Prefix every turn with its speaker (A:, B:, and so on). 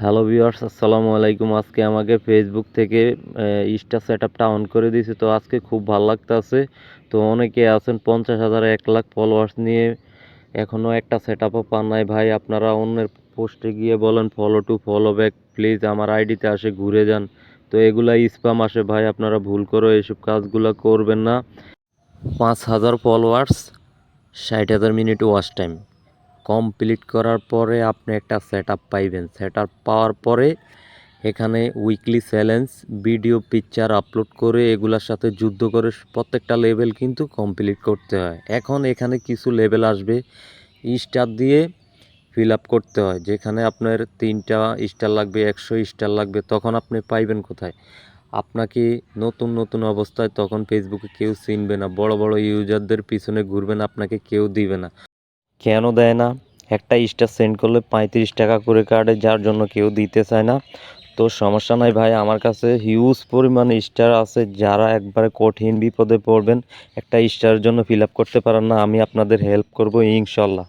A: Hello viewers, আসসালামু আলাইকুম। আজকে আমাকে ফেসবুক থেকে স্টার সেটআপটা অন করে দিয়েছে। তো আজকে খুব ভালো লাগতেছে। তো অনেকে আছেন 50,000 1 লাখ ফলোয়ার্স নিয়ে এখনও একটা সেটআপও পান নাই। ভাই আপনারা অন্যের পোস্টে গিয়ে বলেন follow to follow back, please আমার আইডিতে আসে ঘুরে যান। তো এগুলা স্প্যাম আসে ভাই, আপনারা ভুল করে এসব কাজগুলো করবেন না। 5,000 followers, 60,000 minute watch time complete করার পরে আপনি একটা সেটআপ পাইবেন। সেটআপ পাওয়ার পরে এখানে weekly challenge, video, picture upload করে এগুলার সাথে যুদ্ধ করে প্রত্যেকটা লেভেল কিন্তু কমপ্লিট করতে হয়। এখন এখানে কিছু লেভেল আসবে, স্টার দিয়ে ফিল আপ করতে হয়। যেখানে আপনার 3টা স্টার লাগবে, 100 স্টার লাগবে, তখন আপনি পাইবেন কোথায়? আপনাকে নতুন নতুন অবস্থায় তখন ফেসবুকে কেউ চিনবে না, বড় বড় ইউজারদের পিছনে ঘুরবেন, আপনাকে কেউ দিবে না। কেন দেয় না? একটা স্টার সেন্ড করলে 35 টাকা করে কাটে, যার জন্য কেউ দিতে চায় না। তো সমস্যা নাই ভাই, আমার কাছে হিউজ পরিমাণে স্টার আছে। যারা একবারে কঠিন বিপদে পড়বেন, একটা স্টারের জন্য ফিল আপ করতে পারেন না, আমি আপনাদের হেল্প করব ইনশাল্লাহ।